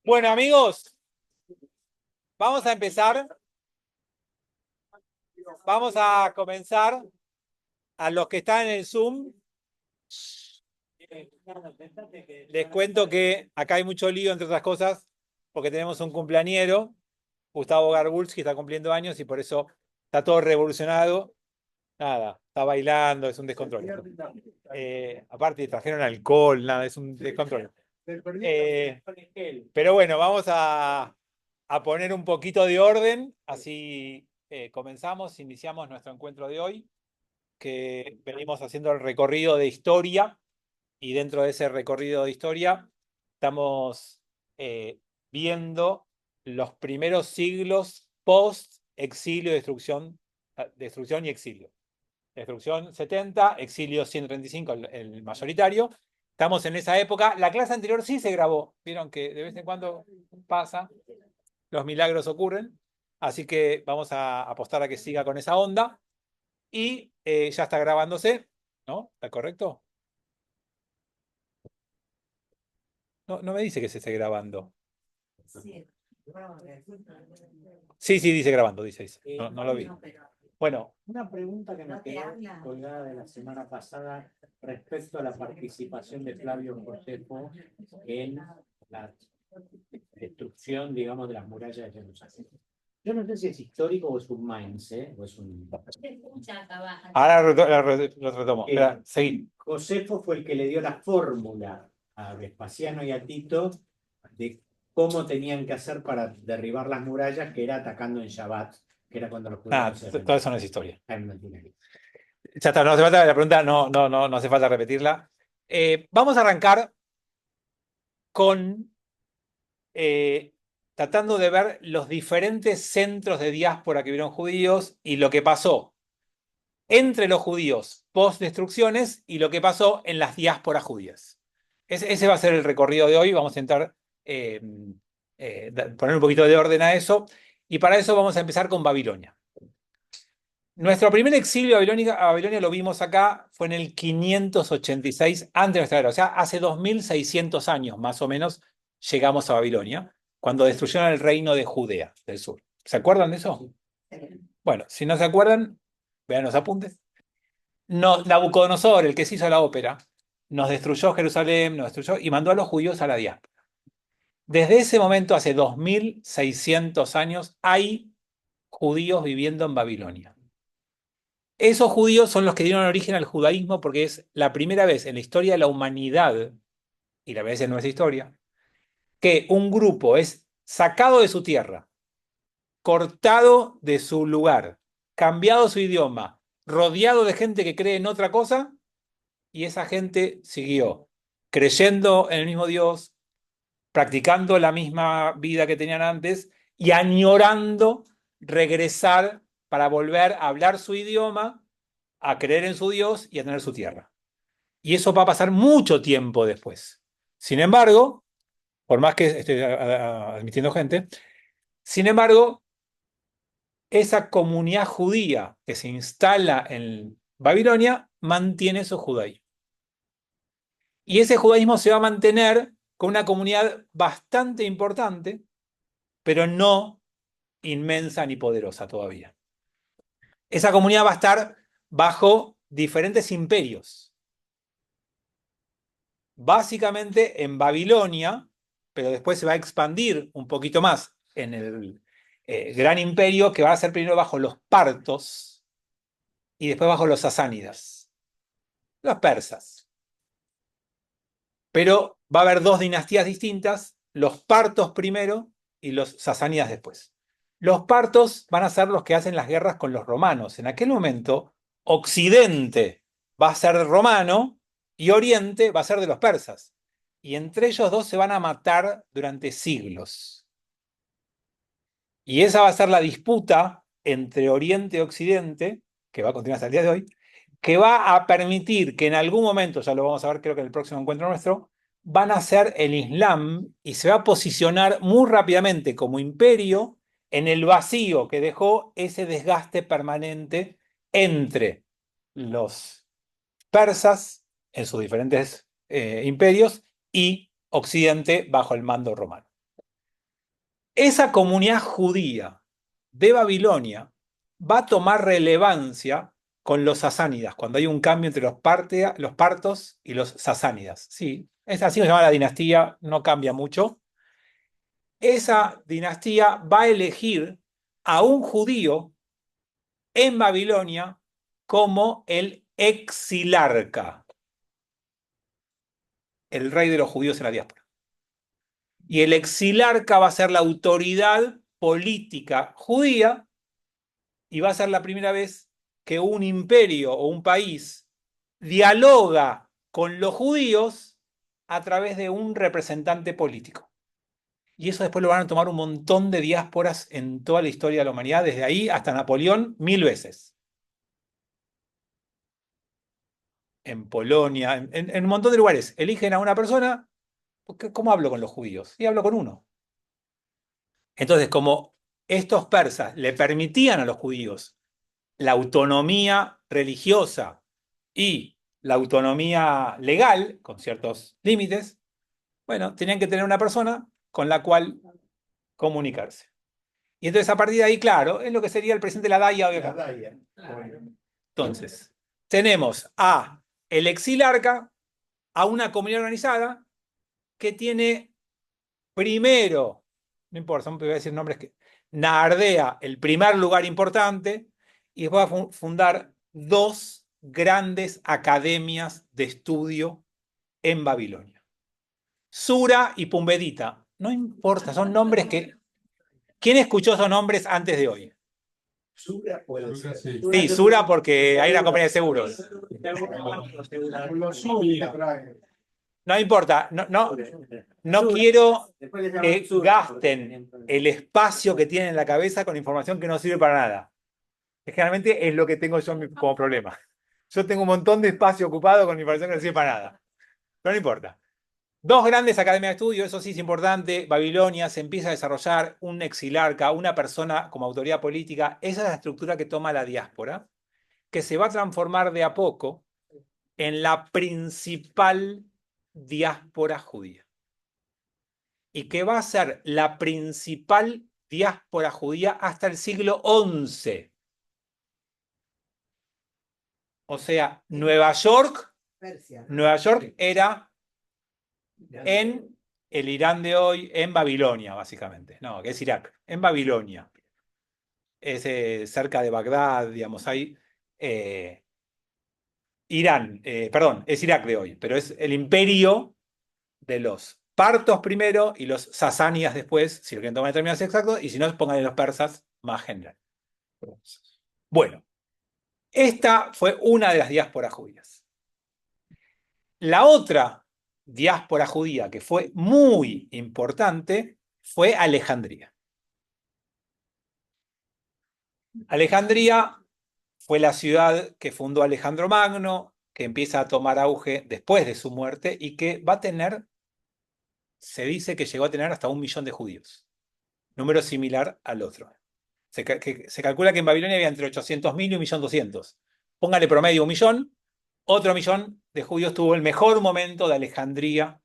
Bueno, amigos, vamos a empezar. Vamos a comenzar. A los que están en el Zoom, les cuento que acá hay mucho lío, entre otras cosas, porque tenemos un cumpleañero, Gustavo Garbulski, está cumpliendo años y por eso está todo revolucionado. Nada, está bailando, es un descontrol. Aparte, trajeron alcohol, nada, es un descontrol. Pero bueno, vamos a poner un poquito de orden, así iniciamos nuestro encuentro de hoy, que venimos haciendo el recorrido de historia, y dentro de ese recorrido de historia estamos viendo los primeros siglos post-exilio, destrucción y exilio. Destrucción 70, exilio 135, el mayoritario. Estamos en esa época. La clase anterior sí se grabó. Vieron que de vez en cuando pasa, los milagros ocurren. Así que vamos a apostar a que siga con esa onda. Y ya está grabándose, ¿no? ¿Está correcto? No me dice que se esté grabando. Sí, dice grabando, dice. No lo vi. Bueno, una pregunta que me quedó colgada de la semana pasada respecto a la participación de Flavio Josefo en la destrucción, digamos, de las murallas de Jerusalén. Yo no sé si es histórico o es un mindset, o es un... Ahora lo retomo. Espera, seguí. Josefo fue el que le dio la fórmula a Vespasiano y a Tito de cómo tenían que hacer para derribar las murallas, que era atacando en Shabbat, que era cuando los judíos todo eso no es historia. Ya está, no hace falta la pregunta, no hace falta repetirla. Vamos a arrancar con tratando de ver los diferentes centros de diáspora que vieron judíos y lo que pasó entre los judíos post-destrucciones y lo que pasó en las diásporas judías. Ese va a ser el recorrido de hoy. Vamos a intentar poner un poquito de orden a eso. Y para eso vamos a empezar con Babilonia. Nuestro primer exilio a Babilonia lo vimos acá, fue en el 586 antes de nuestra era. O sea, hace 2600 años más o menos llegamos a Babilonia, cuando destruyeron el reino de Judea del sur. ¿Se acuerdan de eso? Bueno, si no se acuerdan, vean los apuntes. Nabucodonosor, el que se hizo la ópera, nos destruyó Jerusalén, nos destruyó y mandó a los judíos a la diáspora. Desde ese momento, hace 2600 años, hay judíos viviendo en Babilonia. Esos judíos son los que dieron origen al judaísmo porque es la primera vez en la historia de la humanidad, y la vez en nuestra historia, que un grupo es sacado de su tierra, cortado de su lugar, cambiado su idioma, rodeado de gente que cree en otra cosa, y esa gente siguió creyendo en el mismo Dios, practicando la misma vida que tenían antes y añorando regresar para volver a hablar su idioma, a creer en su Dios y a tener su tierra. Y eso va a pasar mucho tiempo después. Sin embargo, por más que esté admitiendo gente, sin embargo, esa comunidad judía que se instala en Babilonia mantiene su judaísmo. Y ese judaísmo se va a mantener con una comunidad bastante importante, pero no inmensa ni poderosa todavía. Esa comunidad va a estar bajo diferentes imperios. Básicamente en Babilonia, pero después se va a expandir un poquito más en el gran imperio que va a ser primero bajo los partos y después bajo los sasánidas, los persas. Pero va a haber dos dinastías distintas, los partos primero y los sasánidas después. Los partos van a ser los que hacen las guerras con los romanos. En aquel momento, Occidente va a ser romano y Oriente va a ser de los persas. Y entre ellos dos se van a matar durante siglos. Y esa va a ser la disputa entre Oriente y Occidente, que va a continuar hasta el día de hoy, que va a permitir que en algún momento, ya lo vamos a ver creo que en el próximo encuentro nuestro, van a ser el Islam y se va a posicionar muy rápidamente como imperio en el vacío que dejó ese desgaste permanente entre los persas en sus diferentes imperios y Occidente bajo el mando romano. Esa comunidad judía de Babilonia va a tomar relevancia con los sasánidas, cuando hay un cambio entre los partos y los sasánidas. Sí, es así que se llama la dinastía, no cambia mucho. Esa dinastía va a elegir a un judío en Babilonia como el exilarca, el rey de los judíos en la diáspora. Y el exilarca va a ser la autoridad política judía y va a ser la primera vez que un imperio o un país dialoga con los judíos a través de un representante político. Y eso después lo van a tomar un montón de diásporas en toda la historia de la humanidad, desde ahí hasta Napoleón, 1000 veces. En Polonia, en un montón de lugares. Eligen a una persona, ¿cómo hablo con los judíos? Y hablo con uno. Entonces, como estos persas le permitían a los judíos la autonomía religiosa y la autonomía legal, con ciertos límites, bueno, tenían que tener una persona con la cual comunicarse. Y entonces a partir de ahí, claro, es lo que sería el presidente de la DAIA hoy acá. Entonces, tenemos a el exilarca, a una comunidad organizada que tiene primero, no importa, voy a decir nombres que, Nardea, el primer lugar importante, y después va a fundar dos grandes academias de estudio en Babilonia. Sura y Pumbedita. No importa, son nombres que... ¿Quién escuchó esos nombres antes de hoy? Sura puede ser. Sí, Sura porque hay una compañía de seguros. No importa, no quiero que gasten el espacio que tienen en la cabeza con información que no sirve para nada. Que generalmente es lo que tengo yo como problema. Yo tengo un montón de espacio ocupado con información que no sirve para nada. Pero no importa. Dos grandes academias de estudio, eso sí es importante. Babilonia se empieza a desarrollar un exilarca, una persona como autoridad política. Esa es la estructura que toma la diáspora, que se va a transformar de a poco en la principal diáspora judía. Y que va a ser la principal diáspora judía hasta el siglo XI. O sea, Nueva York era en el Irán de hoy, en Babilonia, básicamente. No, que es Irak, en Babilonia. Es cerca de Bagdad, digamos, hay Irán, perdón, es Irak de hoy, pero es el imperio de los partos primero y los sasánidas después, si lo quieren tomar en términos exactos, y si no, pongan los persas más general. Bueno, esta fue una de las diásporas judías. La otra diáspora judía que fue muy importante fue Alejandría. Alejandría fue la ciudad que fundó Alejandro Magno, que empieza a tomar auge después de su muerte y que va a tener, se dice que llegó a tener hasta 1 millón de judíos, número similar al otro. Se calcula que en Babilonia había entre 800.000 y 1.200.000. Póngale promedio 1 millón. Otro millón de judíos tuvo el mejor momento de Alejandría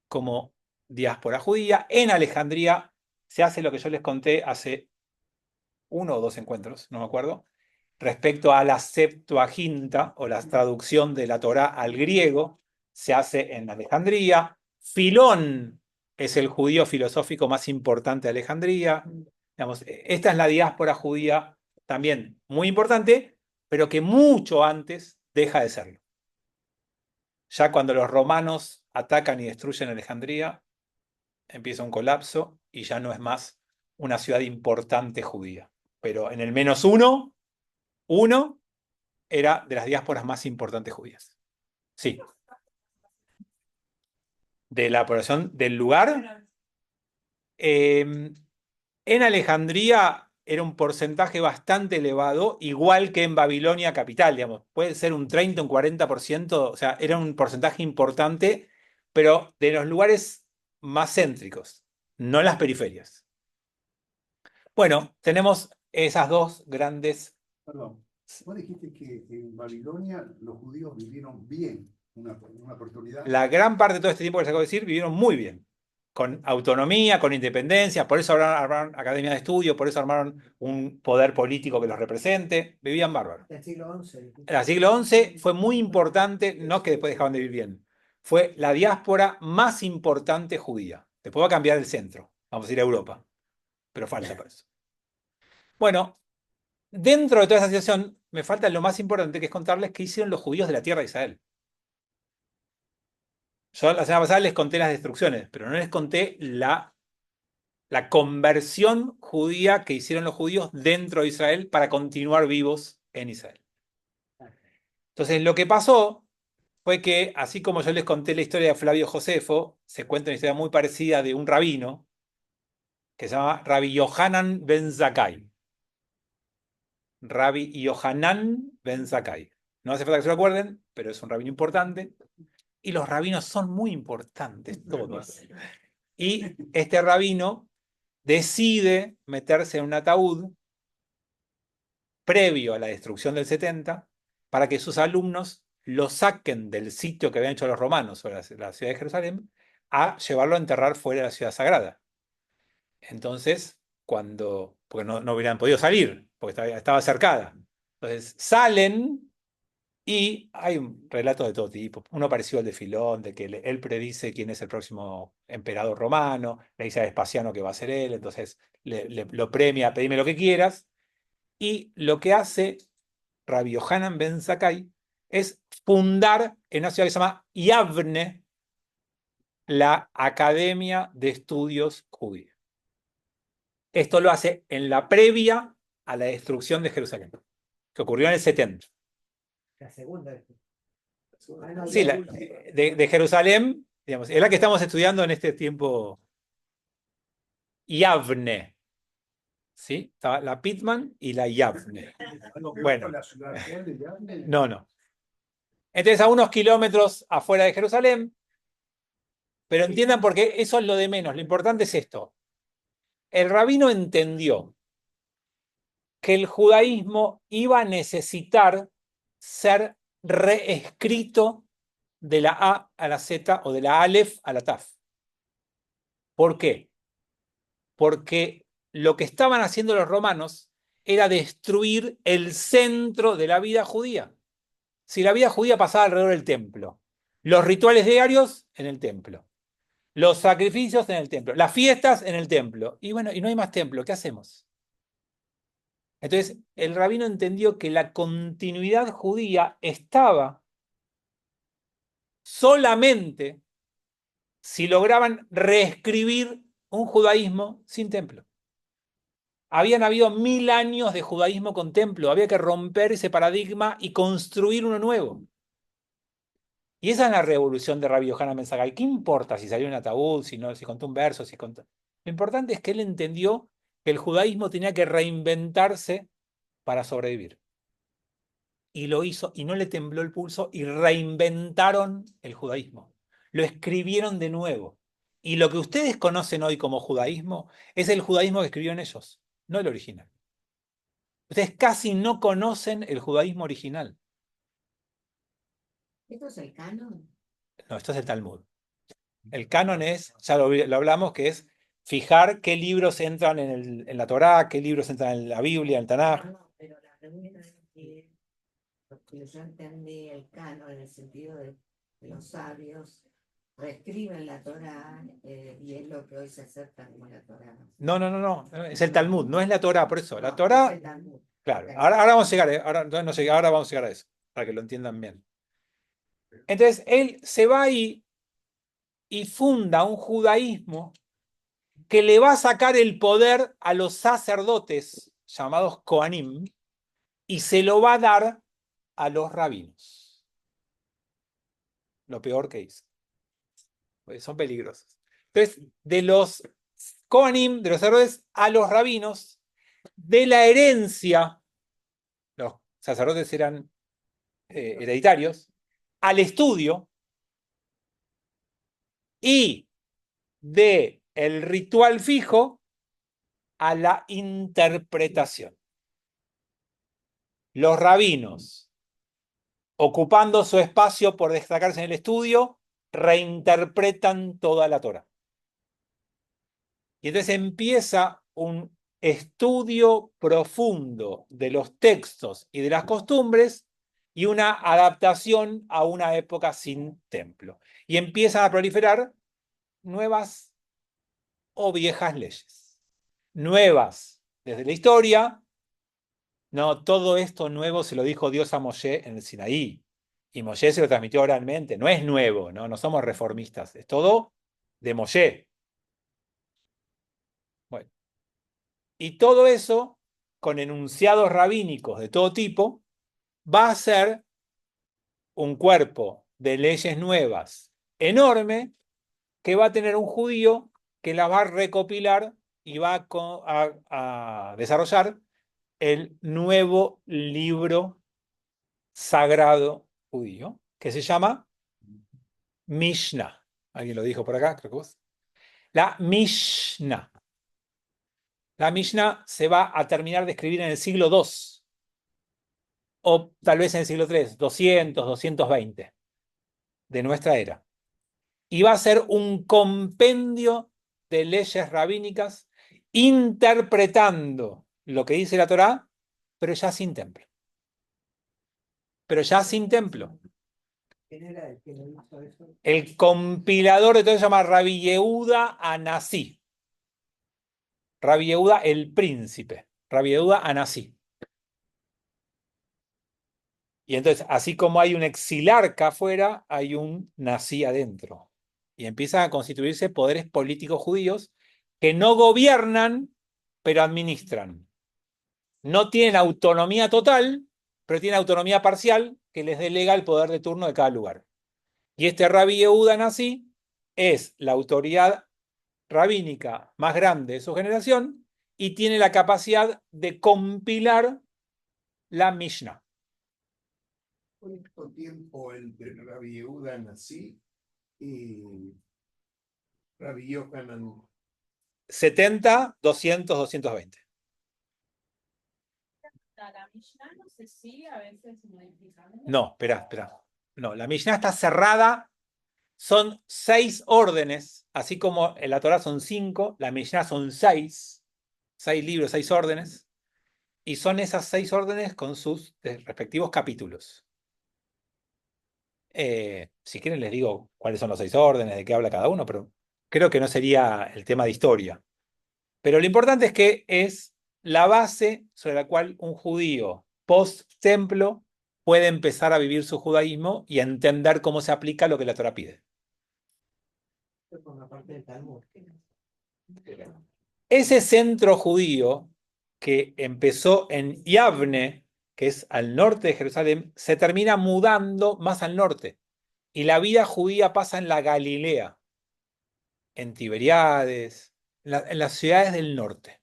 como diáspora judía. En Alejandría se hace lo que yo les conté hace 1 o 2 encuentros, no me acuerdo, respecto a la Septuaginta o la traducción de la Torá al griego. Se hace en Alejandría. Filón es el judío filosófico más importante de Alejandría. Digamos, esta es la diáspora judía también muy importante, pero que mucho antes deja de serlo. Ya cuando los romanos atacan y destruyen Alejandría, empieza un colapso y ya no es más una ciudad importante judía. Pero en el -1, uno era de las diásporas más importantes judías. Sí. De la población del lugar. En Alejandría era un porcentaje bastante elevado, igual que en Babilonia capital, digamos. Puede ser un 30, un 40%, o sea, era un porcentaje importante, pero de los lugares más céntricos, no las periferias. Bueno, tenemos esas dos grandes... Perdón, vos dijiste que en Babilonia los judíos vivieron bien. una oportunidad. La gran parte de todo este tiempo que les acabo de decir vivieron muy bien, con autonomía, con independencia, por eso armaron academias de estudio, por eso armaron un poder político que los represente, vivían bárbaros. El siglo XI. El siglo XI fue muy importante, no que después dejaban de vivir bien, fue la diáspora más importante judía. Después va a cambiar el centro, vamos a ir a Europa, pero falta para eso. Bueno, dentro de toda esa situación, me falta lo más importante, que es contarles qué hicieron los judíos de la tierra de Israel. Yo la semana pasada les conté las destrucciones, pero no les conté la conversión judía que hicieron los judíos dentro de Israel para continuar vivos en Israel. Entonces, lo que pasó fue que, así como yo les conté la historia de Flavio Josefo, se cuenta una historia muy parecida de un rabino que se llama Rabbi Yohanan ben Zakkai. Rabbi Yohanan ben Zakkai. No hace falta que se lo acuerden, pero es un rabino importante. Y los rabinos son muy importantes, todos. Y este rabino decide meterse en un ataúd previo a la destrucción del 70 para que sus alumnos lo saquen del sitio que habían hecho los romanos sobre la ciudad de Jerusalén a llevarlo a enterrar fuera de la ciudad sagrada. Entonces, porque no hubieran podido salir, porque estaba cercada. Entonces, salen y hay un relato de todo tipo. Uno parecido al de Filón, de que él predice quién es el próximo emperador romano, le dice a Vespasiano que va a ser él, entonces lo premia, pedime lo que quieras. Y lo que hace Rabbi Yohanan ben Zakkai es fundar en una ciudad que se llama Yavne la Academia de Estudios Judíos. Esto lo hace en la previa a la destrucción de Jerusalén, que ocurrió en el 70. La segunda. Sí, de Jerusalén, digamos, es la que estamos estudiando en este tiempo. Yavne. ¿Sí? Estaba la Pitman y la Yavne. Bueno. No. Entonces, a unos kilómetros afuera de Jerusalén, pero entiendan porque eso es lo de menos. Lo importante es esto. El rabino entendió que el judaísmo iba a necesitar ser reescrito de la A a la Z o de la Aleph a la Taf. ¿Por qué? Porque lo que estaban haciendo los romanos era destruir el centro de la vida judía. Si la vida judía pasaba alrededor del templo, los rituales diarios en el templo, los sacrificios en el templo, las fiestas en el templo, y bueno, y no hay más templo, ¿qué hacemos? Entonces, el rabino entendió que la continuidad judía estaba solamente si lograban reescribir un judaísmo sin templo. Habían habido 1000 años de judaísmo con templo, había que romper ese paradigma y construir uno nuevo. Y esa es la revolución de Rabbi Yohanan ben Zakkai. ¿Qué importa si salió un ataúd, si contó un verso, si contó? Lo importante es que él entendió que el judaísmo tenía que reinventarse para sobrevivir. Y lo hizo, y no le tembló el pulso, y reinventaron el judaísmo. Lo escribieron de nuevo. Y lo que ustedes conocen hoy como judaísmo es el judaísmo que escribieron ellos, no el original. Ustedes casi no conocen el judaísmo original. ¿Esto es el canon? No, esto es el Talmud. El canon es, ya lo hablamos, que es fijar qué libros entran en la Torá, qué libros entran en la Biblia, en el Tanaj. No, pero la pregunta es que, porque yo entendí el canon en el sentido de los sabios reescriben la Torá y es lo que hoy se acepta como la Torá. No, es el Talmud, no es la Torá, por eso. La Torá, Es el Talmud. claro, ahora vamos a llegar, ahora vamos a llegar a eso, para que lo entiendan bien. Entonces, él se va ahí y funda un judaísmo que le va a sacar el poder a los sacerdotes llamados Kohanim y se lo va a dar a los rabinos. Lo peor que hizo. Porque son peligrosos. Entonces, de los Kohanim, de los sacerdotes, a los rabinos, de la herencia, los sacerdotes eran hereditarios, al estudio y de el ritual fijo a la interpretación. Los rabinos ocupando su espacio por destacarse en el estudio, reinterpretan toda la Torá. Y entonces empieza un estudio profundo de los textos y de las costumbres y una adaptación a una época sin templo. Y empiezan a proliferar nuevas o viejas leyes. Nuevas desde la historia. No, todo esto nuevo se lo dijo Dios a Moshe en el Sinaí. Y Moshe se lo transmitió oralmente. No es nuevo, no, no somos reformistas. Es todo de Moshe. Bueno, y todo eso, con enunciados rabínicos de todo tipo, va a ser un cuerpo de leyes nuevas enorme que va a tener un judío que las va a recopilar y va a desarrollar el nuevo libro sagrado judío, que se llama Mishnah. ¿Alguien lo dijo por acá? Creo que vos. La Mishnah. La Mishnah se va a terminar de escribir en el siglo II, o tal vez en el siglo III, 200, 220 de nuestra era. Y va a ser un compendio de leyes rabínicas interpretando lo que dice la Torá, pero ya sin templo. Pero ya sin templo. ¿Quién era el que lo hizo eso? El compilador de todo se llama Rabbi Yehuda Anasí. Rabbi Yehuda el príncipe. Rabbi Yehuda Anasí. Y entonces, así como hay un exilarca afuera, hay un nací adentro. Y empiezan a constituirse poderes políticos judíos que no gobiernan, pero administran. No tienen autonomía total, pero tienen autonomía parcial que les delega el poder de turno de cada lugar. Y este Rabbi Yehuda Nasi es la autoridad rabínica más grande de su generación y tiene la capacidad de compilar la Mishnah. ¿Cuánto tiempo entre Rabbi Yehuda Nasi y Rabbi Yohanan? 70, 200, 220. La Mishnah no se sigue a veces modificando. No, espera. No, la Mishnah está cerrada. Son 6 órdenes, así como en la Torah son 5, la Mishnah son 6. 6 libros, 6 órdenes. Y son esas 6 órdenes con sus respectivos capítulos. Si quieren les digo cuáles son los 6 órdenes, de qué habla cada uno, pero creo que no sería el tema de historia. Pero lo importante es que es la base sobre la cual un judío post-templo puede empezar a vivir su judaísmo y a entender cómo se aplica lo que la Torah pide. Por la parte del Talmud. Ese centro judío que empezó en Yavne, que es al norte de Jerusalén, se termina mudando más al norte. Y la vida judía pasa en la Galilea, en Tiberíades, en las ciudades del norte.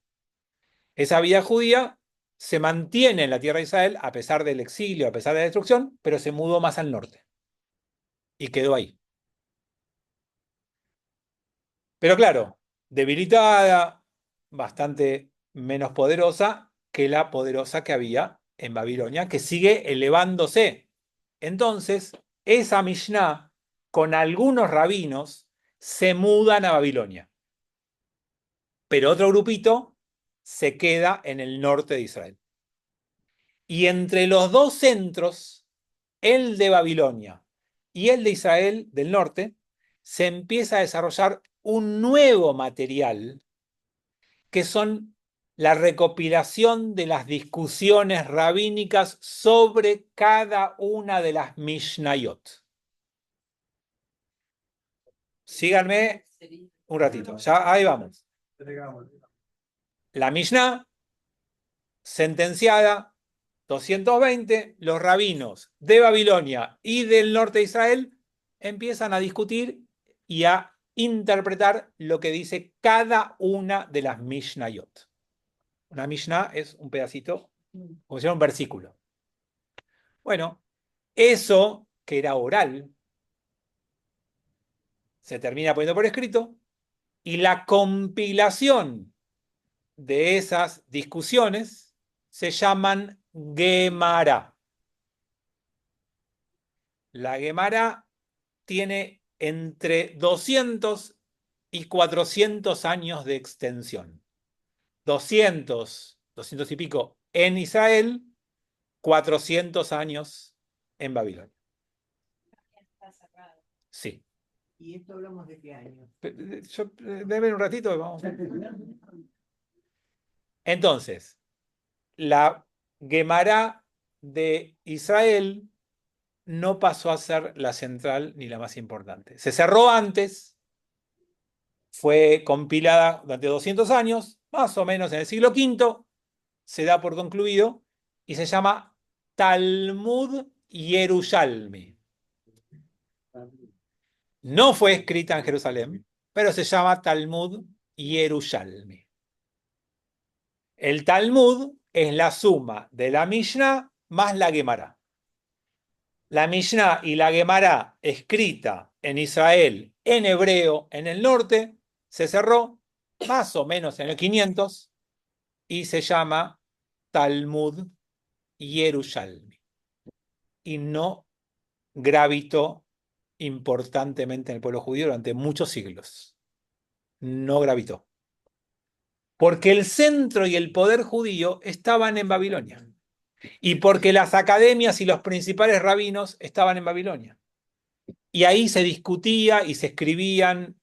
Esa vida judía se mantiene en la tierra de Israel a pesar del exilio, a pesar de la destrucción, pero se mudó más al norte. Y quedó ahí. Pero claro, debilitada, bastante menos poderosa que la poderosa que había en Babilonia, que sigue elevándose. Entonces, esa Mishnah, con algunos rabinos, se mudan a Babilonia. Pero otro grupito se queda en el norte de Israel. Y entre los dos centros, el de Babilonia y el de Israel del norte, se empieza a desarrollar un nuevo material que son la recopilación de las discusiones rabínicas sobre cada una de las Mishnayot. Síganme un ratito, ya ahí vamos. La Mishnah, sentenciada 220, los rabinos de Babilonia y del norte de Israel empiezan a discutir y a interpretar lo que dice cada una de las Mishnayot. Una Mishnah es un pedacito, como si fuera un versículo. Bueno, eso que era oral se termina poniendo por escrito y la compilación de esas discusiones se llaman Gemara. La Gemara tiene entre 200 y 400 años de extensión. 200 y pico en Israel, 400 años en Babilonia. Está cerrado. Sí. ¿Y esto hablamos de qué año? Deme un ratito, vamos. Entonces, la Gemara de Israel no pasó a ser la central ni la más importante. Se cerró antes, fue compilada durante 200 años, más o menos en el siglo V, se da por concluido y se llama Talmud Yerushalmi. No fue escrita en Jerusalén, pero se llama Talmud Yerushalmi. El Talmud es la suma de la Mishnah más la Gemara. La Mishnah y la Gemara escrita en Israel, en hebreo, en el norte, se cerró más o menos en el 500 y se llama Talmud Yerushalmi. Y no gravitó importantemente en el pueblo judío durante muchos siglos. No gravitó. Porque el centro y el poder judío estaban en Babilonia. Y porque las academias y los principales rabinos estaban en Babilonia. Y ahí se discutía y se escribían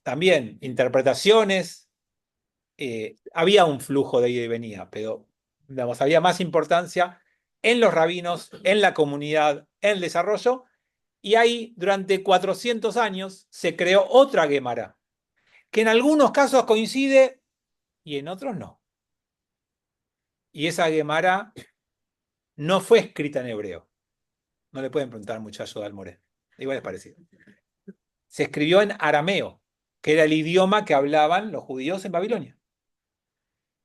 también interpretaciones. Había un flujo de ida y venida, pero digamos, había más importancia en los rabinos, en la comunidad, en el desarrollo. Y ahí, durante 400 años, se creó otra Gemara, que en algunos casos coincide y en otros no. Y esa Gemara no fue escrita en hebreo. No le pueden preguntar mucho a Yodal Moré. Igual es parecido. Se escribió en arameo, que era el idioma que hablaban los judíos en Babilonia.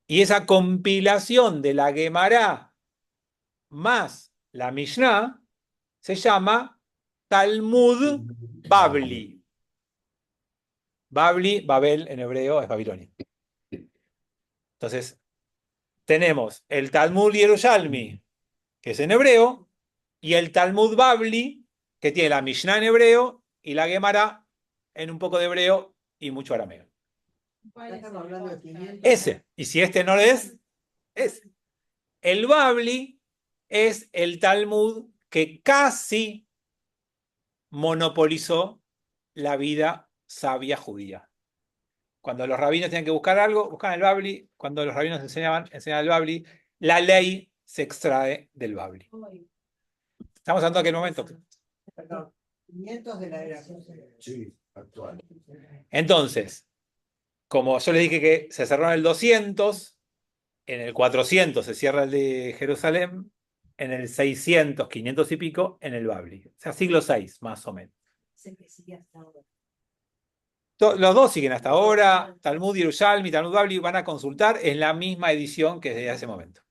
Y esa compilación de la Gemara más la Mishnah se llama Talmud Babli. Babli, Babel en hebreo es Babilonia. Entonces, tenemos el Talmud Yerushalmi, que es en hebreo, y el Talmud Babli, que tiene la Mishnah en hebreo y la Gemara en un poco de hebreo y mucho arameo. ¿Cuál es Estamos el hablando de costo? 500. Ese. Y si este no es, ese. El Babli es el Talmud que casi monopolizó la vida sabia judía. Cuando los rabinos tenían que buscar algo, buscaban el Babli. Cuando los rabinos enseñaban el Babli. La ley se extrae del Babli. Estamos hablando de aquel momento. Perdón, 500 de la era. Sí, actual. Entonces, como yo les dije que se cerró en el 200, en el 400 se cierra el de Jerusalén, en el 600, 500 y pico, en el Babli. O sea, siglo VI, más o menos. Los dos siguen hasta ahora. Talmud Yerushalmi, Talmud Babli van a consultar en la misma edición que desde ese momento.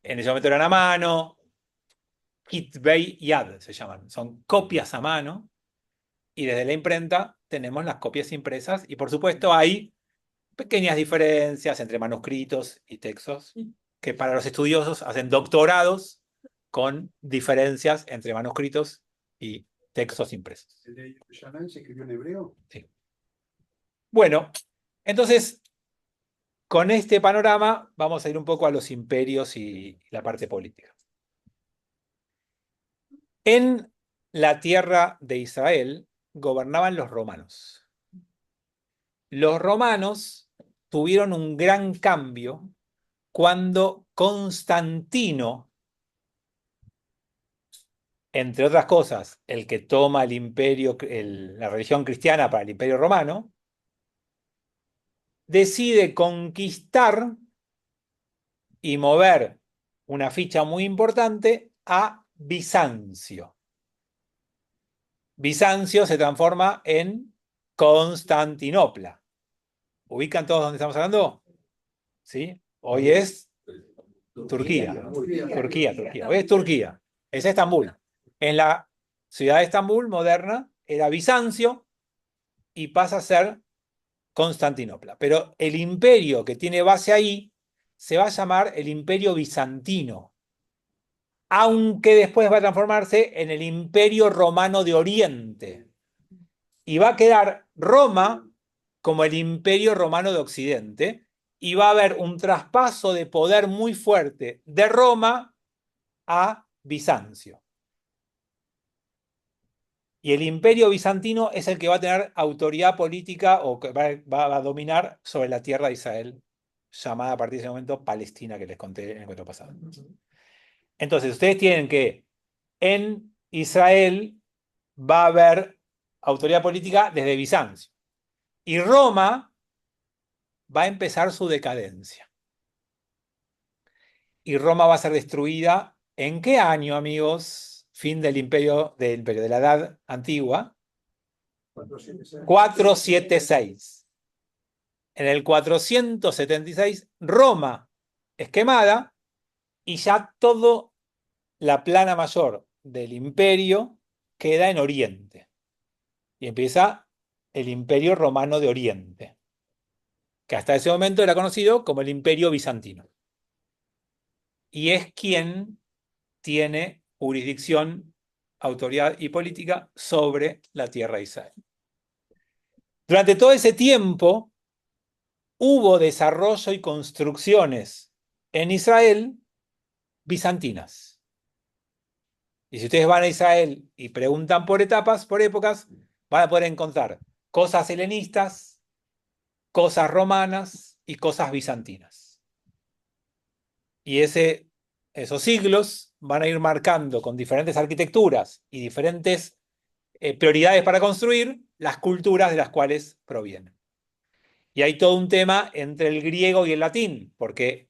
En ese momento eran a mano, Kitvei Yad se llaman. Son copias a mano. Y desde la imprenta tenemos las copias impresas. Y por supuesto hay pequeñas diferencias entre manuscritos y textos que para los estudiosos hacen doctorados con diferencias entre manuscritos y textos impresos. ¿El de Yerushalayim se escribió en hebreo? Sí. Bueno, entonces, con este panorama vamos a ir un poco a los imperios y la parte política. En la tierra de Israel gobernaban los romanos. Los romanos tuvieron un gran cambio cuando Constantino, entre otras cosas, el que toma el imperio, la religión cristiana para el imperio romano, decide conquistar y mover una ficha muy importante a Bizancio. Bizancio se transforma en Constantinopla. ¿Ubican todos dónde estamos hablando? ¿Sí? Hoy es Turquía. Turquía. Hoy es Turquía. Es Estambul. En la ciudad de Estambul moderna era Bizancio y pasa a ser Constantinopla. Pero el imperio que tiene base ahí se va a llamar el Imperio Bizantino. aunque después va a transformarse en el Imperio Romano de Oriente. Y va a quedar Roma como el Imperio Romano de Occidente, y va a haber un traspaso de poder muy fuerte de Roma a Bizancio. Y el Imperio Bizantino es el que va a tener autoridad política o que va a dominar sobre la tierra de Israel, llamada a partir de ese momento Palestina, que les conté en el cuento pasado. Entonces, ustedes tienen que en Israel va a haber autoridad política desde Bizancio. Y Roma va a empezar su decadencia. Y Roma va a ser destruida ¿en qué año, amigos? Fin del imperio de la Edad Antigua. 476. En el 476, Roma es quemada y ya toda la plana mayor del imperio queda en Oriente. Y empieza el Imperio Romano de Oriente, que hasta ese momento era conocido como el Imperio Bizantino. Y es quien tiene jurisdicción, autoridad y política sobre la tierra de Israel. Durante todo ese tiempo hubo desarrollo y construcciones en Israel bizantinas. Y si ustedes van a Israel y preguntan por etapas, por épocas, van a poder encontrar cosas helenistas, cosas romanas y cosas bizantinas. Y esos siglos van a ir marcando con diferentes arquitecturas y diferentes prioridades para construir las culturas de las cuales provienen. Y hay todo un tema entre el griego y el latín, porque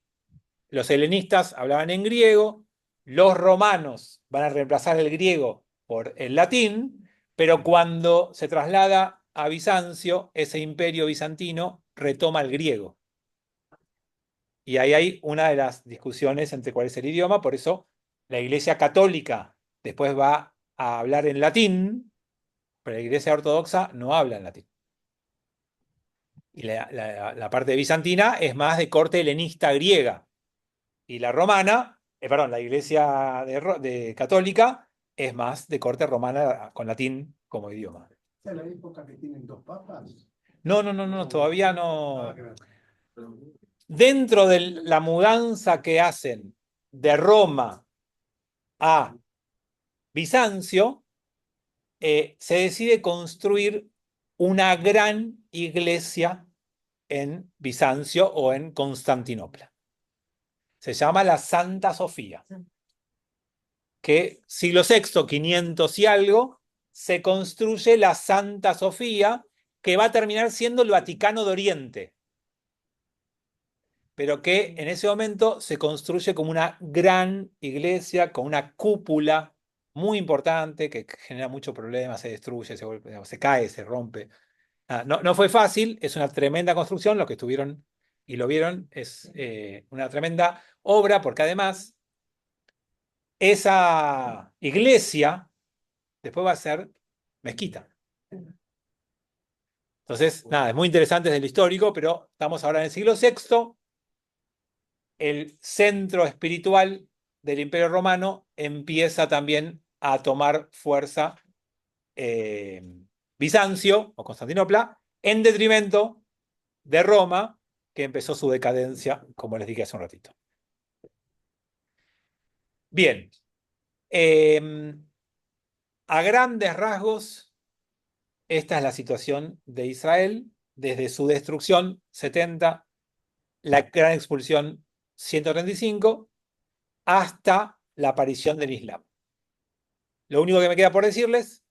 los helenistas hablaban en griego, los romanos van a reemplazar el griego por el latín, pero cuando se traslada a Bizancio, ese imperio bizantino retoma el griego. Y ahí hay una de las discusiones entre cuál es el idioma, por eso la Iglesia Católica después va a hablar en latín, pero la Iglesia Ortodoxa no habla en latín. Y la parte bizantina es más de corte helenista griega. Y la romana, la Iglesia católica es más de corte romana con latín como idioma. ¿Es la época que tienen dos papas? No, todavía no. Ah, claro. Dentro de la mudanza que hacen de Roma a Bizancio, se decide construir una gran iglesia en Bizancio o en Constantinopla. Se llama la Santa Sofía, que siglo VI, 500 y algo, se construye la Santa Sofía, que va a terminar siendo el Vaticano de Oriente, pero que en ese momento se construye como una gran iglesia con una cúpula muy importante que genera muchos problemas, se destruye, se cae, se rompe. No fue fácil, es una tremenda construcción, los que estuvieron y lo vieron, es una tremenda obra, porque además esa iglesia después va a ser mezquita. Entonces, nada, es muy interesante desde lo histórico, pero estamos ahora en el siglo VI. El centro espiritual del Imperio Romano empieza también a tomar fuerza Bizancio o Constantinopla, en detrimento de Roma, que empezó su decadencia, como les dije hace un ratito. Bien, a grandes rasgos, esta es la situación de Israel desde su destrucción 70, la gran expulsión 135, hasta la aparición del Islam. Lo único que me queda por decirles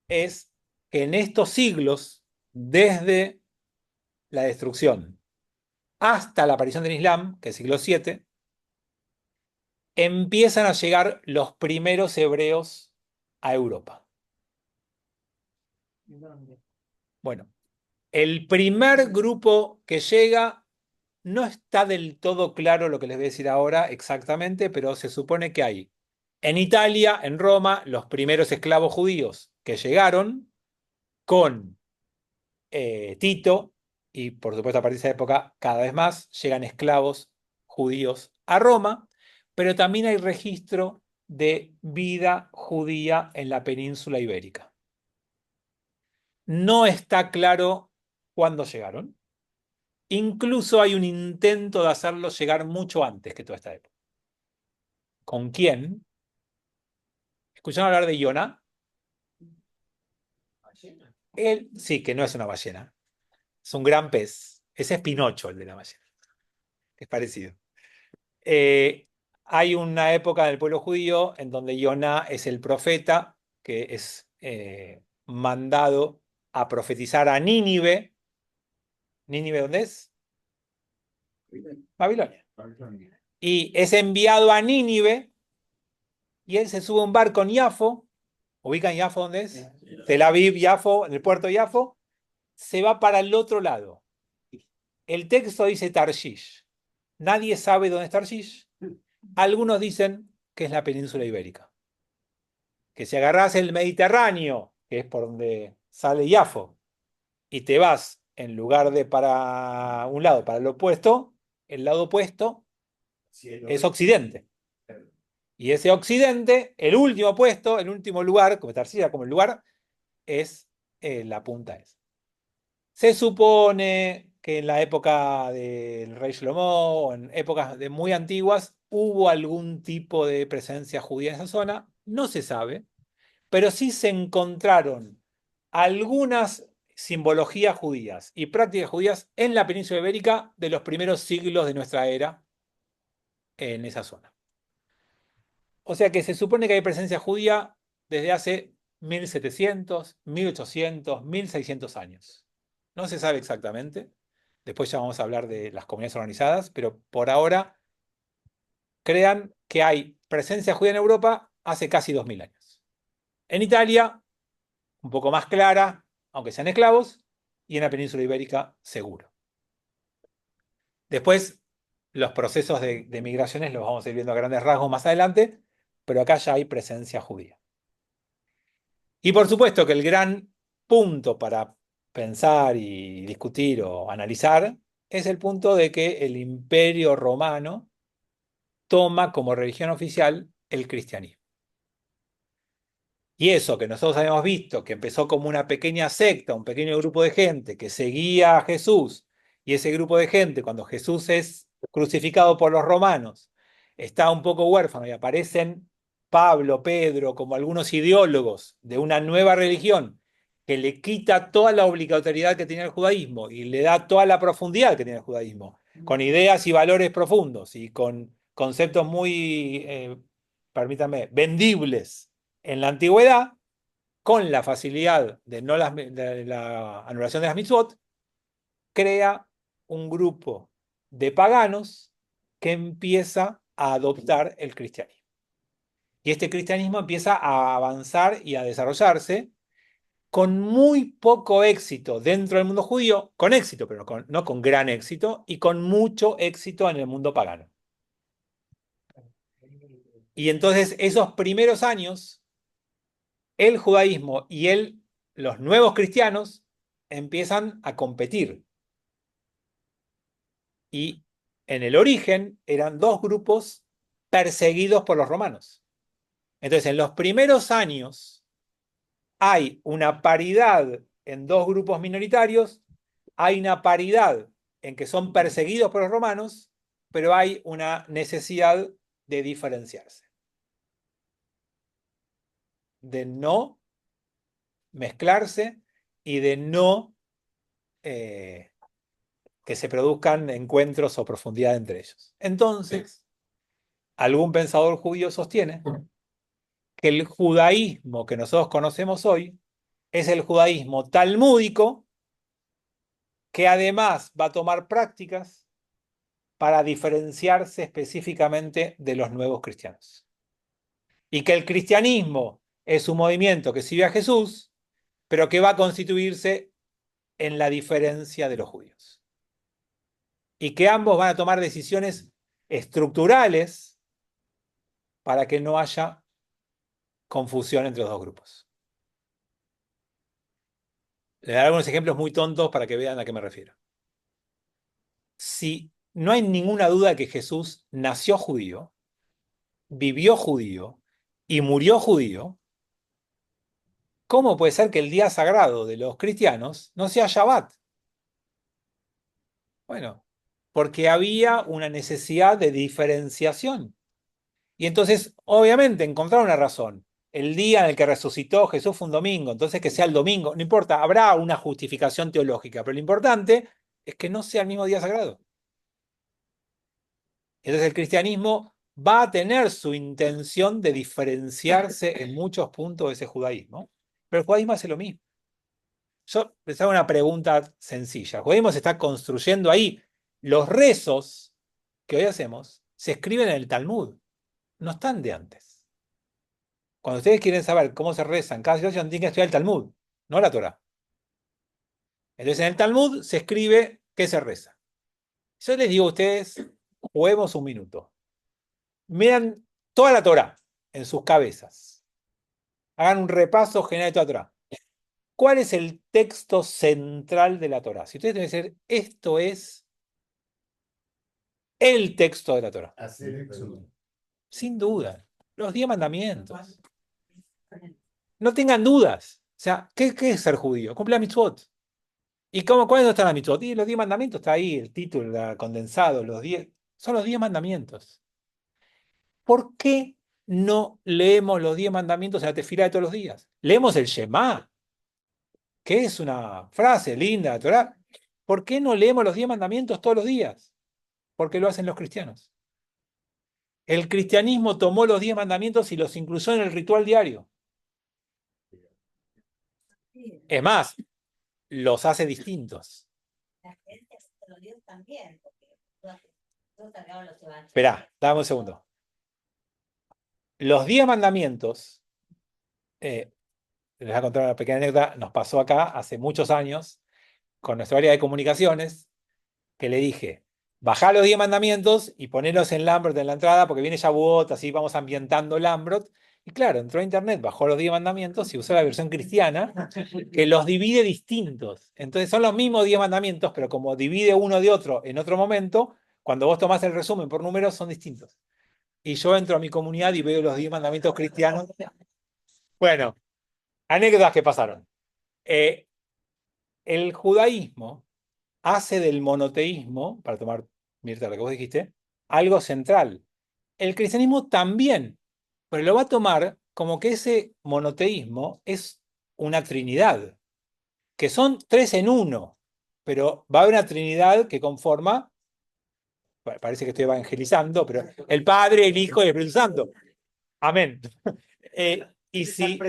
es que en estos siglos, desde la destrucción hasta la aparición del Islam, que es siglo VII, empiezan a llegar los primeros hebreos a Europa. ¿Dónde? Bueno, el primer grupo que llega no está del todo claro lo que les voy a decir ahora exactamente, pero se supone que hay en Italia, en Roma, los primeros esclavos judíos que llegaron con Tito, y por supuesto a partir de esa época cada vez más llegan esclavos judíos a Roma, pero también hay registro de vida judía en la península ibérica. No está claro cuándo llegaron. Incluso hay un intento de hacerlo llegar mucho antes que toda esta época. ¿Con quién? ¿Escucharon hablar de Iona? Él, sí, que no es una ballena. Es un gran pez. Ese es Pinocho, el de la ballena. Es parecido. Hay una época en el pueblo judío en donde Iona es el profeta que es mandado a profetizar a Nínive. ¿Nínive dónde es? Babilonia. Y es enviado a Nínive y él se sube a un barco en Yafo. ¿Ubican Yafo dónde es? Tel Aviv, Yafo, en el puerto de Yafo. Se va para el otro lado. El texto dice Tarshish. Nadie sabe dónde es Tarshish. Algunos dicen que es la península ibérica. Que si agarrás el Mediterráneo, que es por donde sale Yafo, y te vas en lugar de para un lado, para el opuesto, el lado opuesto es Occidente. Y ese Occidente, el último puesto, el último lugar, como Tarsila, como el lugar, es la punta esa. Se supone que en la época del rey Shlomo, o en épocas muy antiguas, hubo algún tipo de presencia judía en esa zona. No se sabe, pero sí se encontraron algunas simbologías judías y prácticas judías en la península ibérica de los primeros siglos de nuestra era en esa zona. O sea que se supone que hay presencia judía desde hace 1700, 1800, 1600 años. No se sabe exactamente. Después ya vamos a hablar de las comunidades organizadas, pero por ahora crean que hay presencia judía en Europa hace casi 2000 años. En Italia, un poco más clara, aunque sean esclavos, y en la península ibérica, seguro. Después, los procesos de migraciones los vamos a ir viendo a grandes rasgos más adelante, pero acá ya hay presencia judía. Y por supuesto que el gran punto para pensar y discutir o analizar es el punto de que el Imperio Romano toma como religión oficial el cristianismo. Y eso que nosotros habíamos visto, que empezó como una pequeña secta, un pequeño grupo de gente que seguía a Jesús, y ese grupo de gente, cuando Jesús es crucificado por los romanos, está un poco huérfano y aparecen Pablo, Pedro, como algunos ideólogos de una nueva religión que le quita toda la obligatoriedad que tenía el judaísmo y le da toda la profundidad que tiene el judaísmo, con ideas y valores profundos y con conceptos muy, permítanme, vendibles en la antigüedad, con la facilidad de, no de la anulación de las mitzvot, crea un grupo de paganos que empieza a adoptar el cristianismo. Y este cristianismo empieza a avanzar y a desarrollarse con muy poco éxito dentro del mundo judío, con éxito, pero no con gran éxito, y con mucho éxito en el mundo pagano. Y entonces esos primeros años, el judaísmo y los nuevos cristianos empiezan a competir. Y en el origen eran dos grupos perseguidos por los romanos. Entonces, en los primeros años hay una paridad en dos grupos minoritarios, hay una paridad en que son perseguidos por los romanos, pero hay una necesidad de diferenciarse, de no mezclarse y de no que se produzcan encuentros o profundidad entre ellos. Entonces, algún pensador judío sostiene que el judaísmo que nosotros conocemos hoy es el judaísmo talmúdico que además va a tomar prácticas para diferenciarse específicamente de los nuevos cristianos. Y que el cristianismo es un movimiento que sigue a Jesús, pero que va a constituirse en la diferencia de los judíos. Y que ambos van a tomar decisiones estructurales para que no haya confusión entre los dos grupos. Les daré algunos ejemplos muy tontos para que vean a qué me refiero. Si no hay ninguna duda de que Jesús nació judío, vivió judío y murió judío, ¿cómo puede ser que el día sagrado de los cristianos no sea Shabbat? Bueno, porque había una necesidad de diferenciación. Y entonces, obviamente, encontraron una razón. El día en el que resucitó Jesús fue un domingo, entonces que sea el domingo, no importa, habrá una justificación teológica, pero lo importante es que no sea el mismo día sagrado. Entonces el cristianismo va a tener su intención de diferenciarse en muchos puntos de ese judaísmo, pero el judaísmo hace lo mismo. Yo les hago una pregunta sencilla. El judaísmo se está construyendo ahí. Los rezos que hoy hacemos se escriben en el Talmud, no están de antes. Cuando ustedes quieren saber cómo se reza en cada situación, tienen que estudiar el Talmud, no la Torá. Entonces en el Talmud se escribe qué se reza. Yo les digo a ustedes, juguemos un minuto. Miran toda la Torá en sus cabezas. Hagan un repaso general de toda la Torá. ¿Cuál es el texto central de la Torá? Si ustedes tienen que decir, esto es el texto de la Torá. Hacer éxodo. Sin duda. Los 10 mandamientos. No tengan dudas. O sea, ¿qué es ser judío? Cumple la mitzvot. ¿Y cuáles están las mitzvot? Y los 10 mandamientos, está ahí el título condensado, los 10. Son los 10 mandamientos. ¿Por qué no leemos los 10 mandamientos en la tefilá de todos los días? Leemos el Shema, que es una frase linda de la Torá. ¿Por qué no leemos los 10 mandamientos todos los días? Porque lo hacen los cristianos. El cristianismo tomó los 10 mandamientos y los incluyó en el ritual diario. Es más, los hace distintos. La gente se lo dio también, porque todos cargaban los evangelios. Esperá, dame un segundo. Los 10 mandamientos, les voy a contar una pequeña anécdota, nos pasó acá hace muchos años con nuestra área de comunicaciones, que le dije, bajá los 10 mandamientos y ponelos en Lambrot en la entrada, porque viene Shavuot, así vamos ambientando Lambrot. Y claro, entró a internet, bajó los 10 mandamientos y usó la versión cristiana, que los divide distintos. Entonces son los mismos 10 mandamientos, pero como divide uno de otro en otro momento, cuando vos tomás el resumen por números, son distintos. Y yo entro a mi comunidad y veo los 10 mandamientos cristianos. Bueno, anécdotas que pasaron. El judaísmo hace del monoteísmo, para tomar, Mirta, lo que vos dijiste, algo central. El cristianismo también, pero lo va a tomar como que ese monoteísmo es una trinidad, que son 3 en 1, pero va a haber una trinidad que conforma, parece que estoy evangelizando, pero el Padre, el Hijo y el Espíritu Santo. Amén. Y si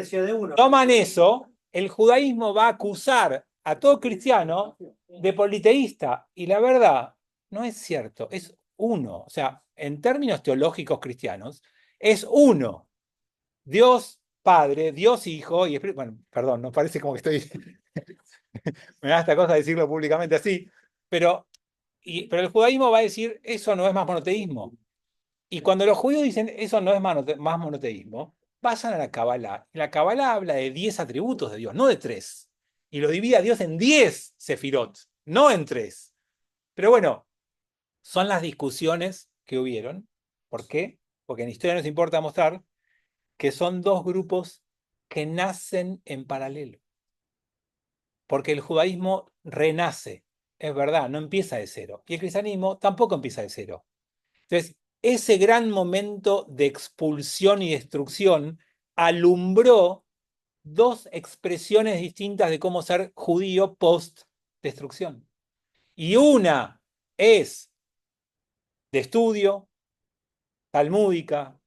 toman eso, el judaísmo va a acusar a todo cristiano de politeísta. Y la verdad, no es cierto, es uno. O sea, en términos teológicos cristianos, es uno. Dios Padre, Dios Hijo y Espíritu. Bueno, perdón, no parece como que estoy. Me da esta cosa decirlo públicamente así. Pero el judaísmo va a decir, eso no es más monoteísmo. Y cuando los judíos dicen, eso no es más monoteísmo, pasan a la Kabbalah. La Kabbalah habla de 10 atributos de Dios, no de 3. Y lo divide a Dios en 10 sefirot, no en 3. Pero bueno, son las discusiones que hubieron. ¿Por qué? Porque en historia nos importa mostrar que son dos grupos que nacen en paralelo. Porque el judaísmo renace, es verdad, no empieza de cero. Y el cristianismo tampoco empieza de cero. Entonces, ese gran momento de expulsión y destrucción alumbró dos expresiones distintas de cómo ser judío post-destrucción. Y una es de estudio, talmúdica,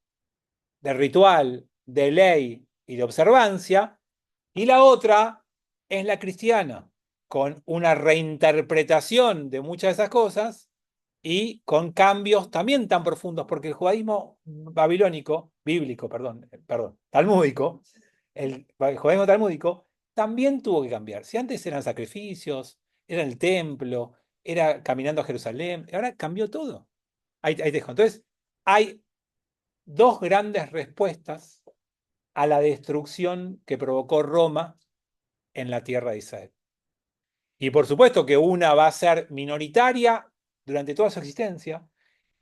de ritual, de ley y de observancia, y la otra es la cristiana, con una reinterpretación de muchas de esas cosas y con cambios también tan profundos, porque el judaísmo bíblico, talmúdico, el judaísmo talmúdico también tuvo que cambiar. Si antes eran sacrificios, era el templo, era caminando a Jerusalén, ahora cambió todo. Ahí te dejo. Entonces, hay dos grandes respuestas a la destrucción que provocó Roma en la tierra de Israel. Y por supuesto que una va a ser minoritaria durante toda su existencia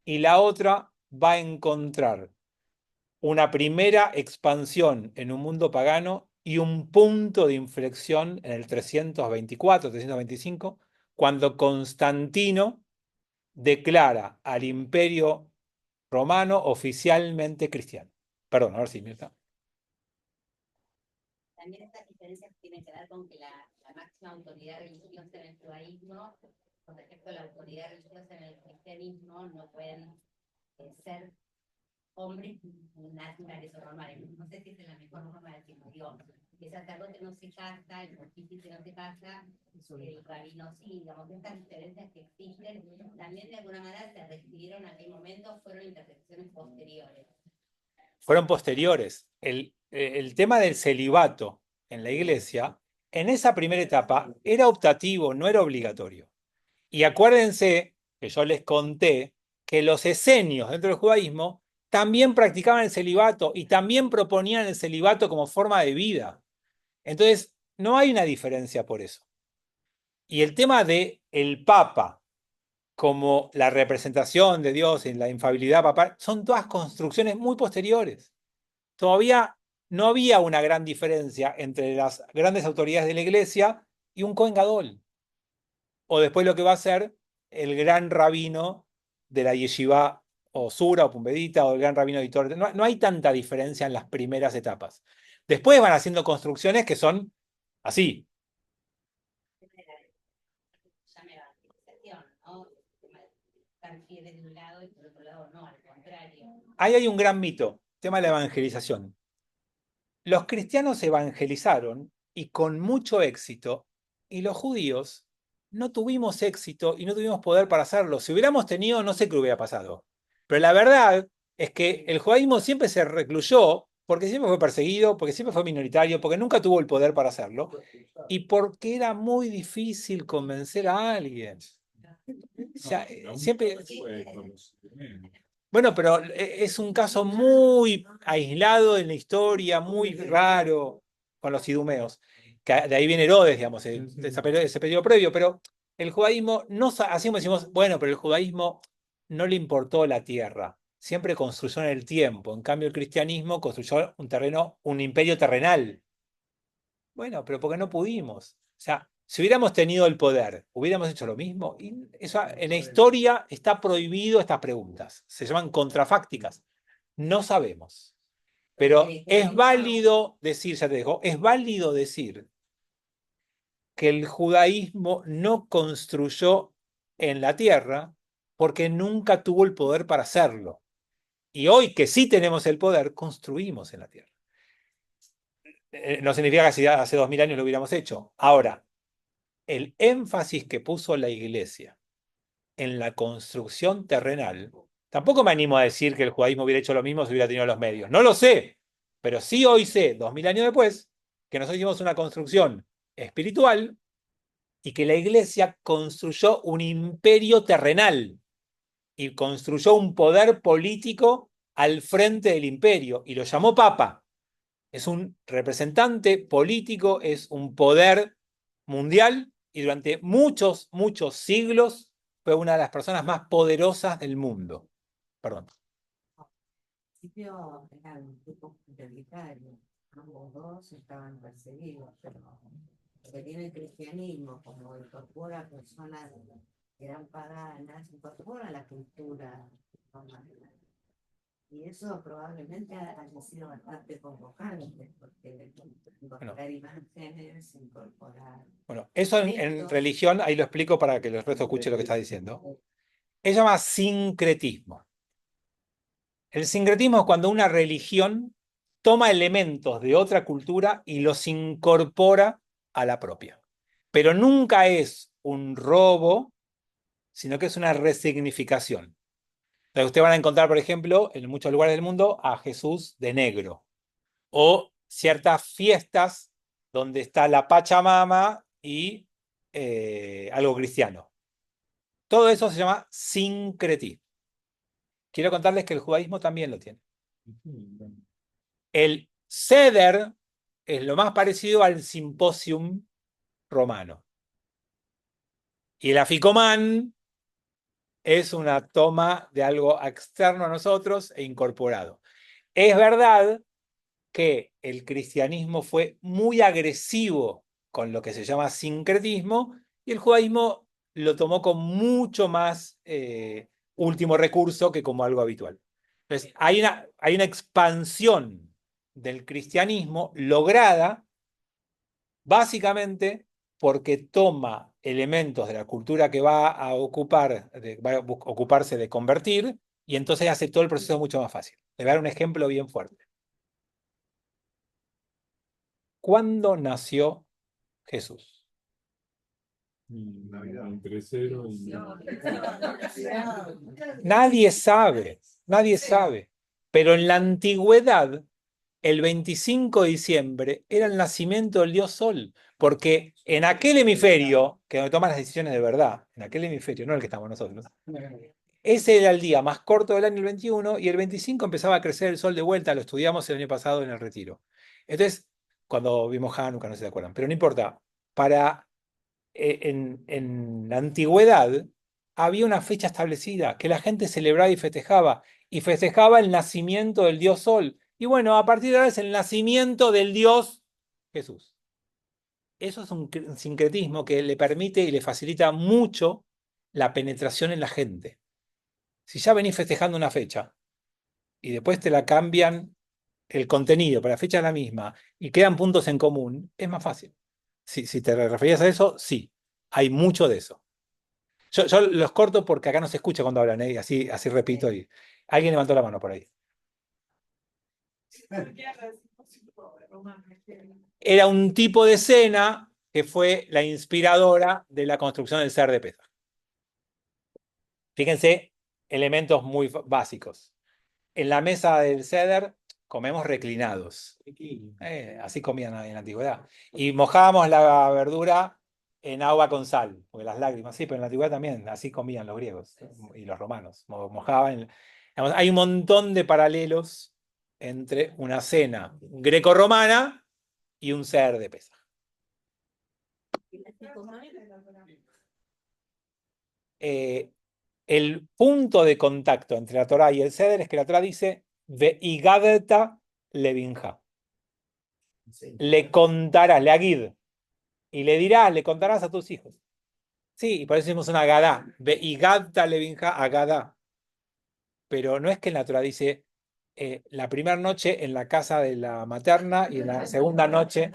y la otra va a encontrar una primera expansión en un mundo pagano y un punto de inflexión en el 324, 325, cuando Constantino declara al Imperio Romano oficialmente cristiano. Perdón, a ver si Mirta. También estas diferencias tienen que ver con que la máxima autoridad religiosa en el judaísmo, por ejemplo, la autoridad religiosa en el cristianismo, no pueden ser hombres naturales o normales. No sé si es la mejor forma de decirlo. Digo, el sacerdote no se casa, el pontífice no se casa, el rabino sí, digamos, estas diferencias que existen, también de alguna manera se recibieron en aquel momento, fueron intersecciones posteriores. Fueron posteriores. El tema del celibato en la iglesia, en esa primera etapa, era optativo, no era obligatorio. Y acuérdense que yo les conté que los esenios dentro del judaísmo también practicaban el celibato y también proponían el celibato como forma de vida. Entonces, no hay una diferencia por eso. Y el tema de el Papa como la representación de Dios en la infalibilidad papal, son todas construcciones muy posteriores. Todavía no había una gran diferencia entre las grandes autoridades de la iglesia y un Cohen Gadol. O después lo que va a ser el gran rabino de la yeshiva o Sura o Pumbedita o el gran rabino editor. No hay tanta diferencia en las primeras etapas. Después van haciendo construcciones que son así. Llame evangelización, ¿no? Están fieles de un lado y por otro lado no, al contrario. Ahí hay un gran mito, tema de la evangelización. Los cristianos evangelizaron y con mucho éxito, y los judíos no tuvimos éxito y no tuvimos poder para hacerlo. Si hubiéramos tenido, no sé qué hubiera pasado. Pero la verdad es que el judaísmo siempre se recluyó porque siempre fue perseguido, porque siempre fue minoritario, porque nunca tuvo el poder para hacerlo y porque era muy difícil convencer a alguien. O sea, siempre... Bueno, pero es un caso muy aislado en la historia, muy raro con los idumeos. Que de ahí viene Herodes, digamos, ese periodo previo, pero el judaísmo, no, así como decimos, bueno, pero el judaísmo no le importó la tierra, siempre construyó en el tiempo. En cambio, el cristianismo construyó un terreno, un imperio terrenal. Bueno, pero porque no pudimos. O sea, si hubiéramos tenido el poder, ¿hubiéramos hecho lo mismo? Y eso, en la historia está prohibido estas preguntas. Se llaman contrafácticas. No sabemos. Pero es válido decir, ya te dejo, es válido decir que el judaísmo no construyó en la tierra porque nunca tuvo el poder para hacerlo. Y hoy que sí tenemos el poder, construimos en la tierra. No significa que si hace 2000 años lo hubiéramos hecho. Ahora, el énfasis que puso la iglesia en la construcción terrenal, tampoco me animo a decir que el judaísmo hubiera hecho lo mismo si hubiera tenido los medios. No lo sé, pero sí hoy sé, 2000 años después, que nosotros hicimos una construcción espiritual y que la iglesia construyó un imperio terrenal y construyó un poder político al frente del imperio y lo llamó Papa. Es un representante político, es un poder mundial y durante muchos, muchos siglos fue una de las personas más poderosas del mundo. Perdón. Al principio eran grupos identitarios, ambos dos estaban perseguidos, pero lo que tiene el cristianismo, como incorpora personas que eran paganas, incorpora la cultura romana. Y eso probablemente haya sido bastante convocante, porque incorporar imágenes, incorporar... Bueno, eso en religión, ahí lo explico para que el resto escuche lo que está diciendo. Se llama sincretismo. El sincretismo es cuando una religión toma elementos de otra cultura y los incorpora a la propia. Pero nunca es un robo, sino que es una resignificación. Entonces, ustedes van a encontrar, por ejemplo, en muchos lugares del mundo a Jesús de negro. O ciertas fiestas donde está la Pachamama y algo cristiano. Todo eso se llama sincretismo. Quiero contarles que el judaísmo también lo tiene. El Seder es lo más parecido al simposium romano. Y el Afikoman es una toma de algo externo a nosotros e incorporado. Es verdad que el cristianismo fue muy agresivo con lo que se llama sincretismo y el judaísmo lo tomó con mucho más último recurso que como algo habitual. Entonces, hay una expansión del cristianismo lograda básicamente porque toma elementos de la cultura que va a ocuparse de convertir y entonces hace todo el proceso mucho más fácil. Le voy a dar un ejemplo bien fuerte. ¿Cuándo nació Jesús? Entre 0 y... Nadie sabe. Pero en la antigüedad, el 25 de diciembre era el nacimiento del dios Sol, porque en aquel hemisferio, que toma las decisiones de verdad, en aquel hemisferio, no el que estamos nosotros, ese era el día más corto del año, el 21, y el 25 empezaba a crecer el sol de vuelta, lo estudiamos el año pasado en el retiro. Entonces, cuando vimos Hanukkah, no se acuerdan, pero no importa, en la antigüedad había una fecha establecida que la gente celebraba y festejaba el nacimiento del dios Sol. Y bueno, a partir de ahora es el nacimiento del dios Jesús. Eso es un sincretismo que le permite y le facilita mucho la penetración en la gente. Si ya venís festejando una fecha y después te la cambian el contenido, pero la fecha es la misma y quedan puntos en común, es más fácil. Si te referías a eso, sí, hay mucho de eso. Yo los corto porque acá no se escucha cuando hablan, ¿eh? Así repito. Y alguien levantó la mano por ahí. Era un tipo de cena que fue la inspiradora de la construcción del Ser de Pesaj. Fíjense, elementos muy básicos. En la mesa del Seder comemos reclinados. Así comían en la antigüedad. Y mojábamos la verdura en agua con sal, porque las lágrimas, sí, pero en la antigüedad también, así comían los griegos y los romanos. Mojaban. Digamos, hay un montón de paralelos entre una cena grecorromana y un Seder de Pesaj. El punto de contacto entre la Torá y el Seder es que la Torá dice Ve'igadta levinja. Le contarás, le agid, y le dirás, le contarás a tus hijos. Sí, y por eso decimos una agadá. Ve'igadta levinja agadá. Pero no es que en la Torá dice la primera noche en la casa de la materna y en la segunda noche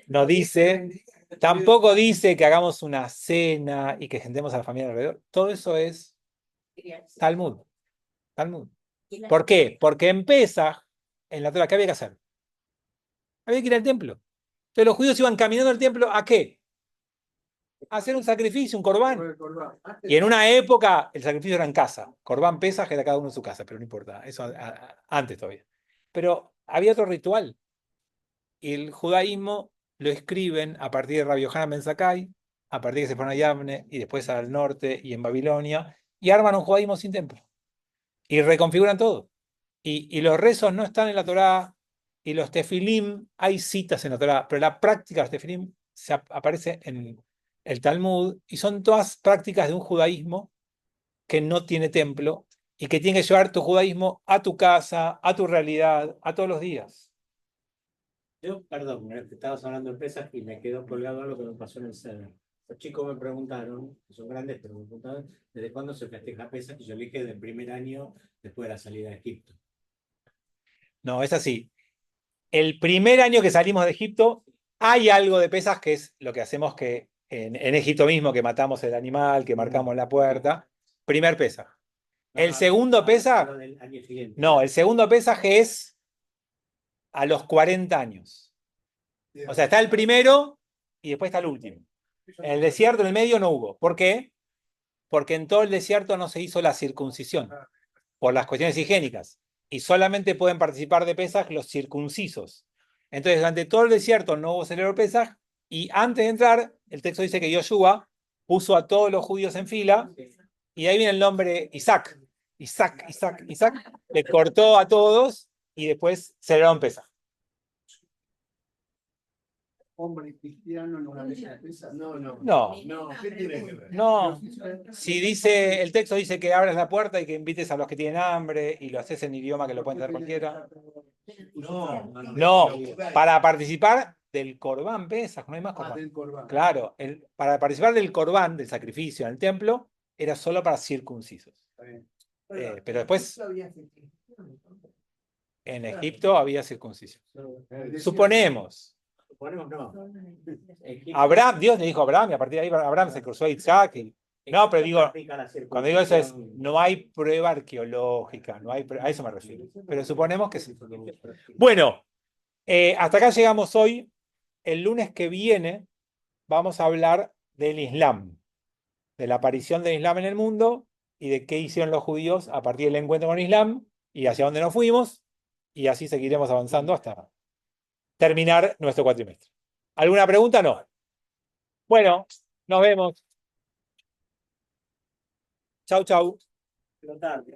no dice, tampoco dice que hagamos una cena y que sentemos a la familia alrededor. Todo eso es Talmud. Talmud. ¿Por qué? Porque en Pesaj, en la Torá, ¿qué había que hacer? Había que ir al templo. Entonces los judíos iban caminando al templo, ¿a qué? A hacer un sacrificio, un corbán. Y en una época el sacrificio era en casa. Corbán Pesaj era cada uno en su casa, pero no importa. Eso antes todavía. Pero había otro ritual. Y el judaísmo lo escriben a partir de Rabbi Yohanan ben Zakkai, a partir de que se fueron a Yavne y después al norte y en Babilonia, y arman un judaísmo sin templo. Y reconfiguran todo. Y los rezos no están en la Torá, y los tefilim, hay citas en la Torá, pero la práctica de los tefilim aparece en el Talmud, y son todas prácticas de un judaísmo que no tiene templo, y que tiene que llevar tu judaísmo a tu casa, a tu realidad, a todos los días. Yo, perdón, estabas hablando de pesas y me quedó colgado algo que me pasó en el CEDER. Los chicos me preguntaron, que son grandes, pero me preguntaron desde cuándo se festeja Pesaj, y yo le dije del primer año después de la salida de Egipto. No, es así. El primer año que salimos de Egipto, hay algo de Pesaj que es lo que hacemos que en Egipto mismo, que matamos el animal, que marcamos la puerta. Primer Pesaj. El segundo Pesaj, no, el segundo Pesaj es a los 40 años. O sea, está el primero y después está el último. En el desierto, en el medio, no hubo. ¿Por qué? Porque en todo el desierto no se hizo la circuncisión, por las cuestiones higiénicas. Y solamente pueden participar de Pesaj los circuncisos. Entonces, durante todo el desierto no hubo celebrado Pesaj, y antes de entrar, el texto dice que Yoshua puso a todos los judíos en fila, y ahí viene el nombre Isaac. Isaac, le cortó a todos, y después celebraron Pesaj. hombre cristiano en una mesa de pesa? No, no. No, No, ¿qué tiene que ver? no. Si dice, el texto dice que abras la puerta y que invites a los que tienen hambre y lo haces en idioma que lo puede entender cualquiera. No, No, para participar del Corbán Pesaj, no hay más Ah, Corbán. del Corbán. Claro, para participar del Corbán, del sacrificio en el templo, era solo para circuncisos. Está bien. Pero después Había circuncisión, entonces. en Egipto había circuncisión. Decía- Suponemos. Suponemos no. Egipto- Abraham, Dios le dijo a Abraham, y a partir de ahí Abraham se cruzó a Isaac. No, pero digo, practica la cuando digo eso es, circuncisión. no hay prueba arqueológica, no hay a eso me refiero. Pero suponemos que sí. Bueno, hasta acá llegamos hoy. El lunes que viene vamos a hablar del Islam, de la aparición del Islam en el mundo y de qué hicieron los judíos a partir del encuentro con el Islam y hacia dónde nos fuimos. Y así seguiremos avanzando hasta terminar nuestro cuatrimestre. ¿Alguna pregunta? No. Bueno, nos vemos. Chau, chau. Pero tarde.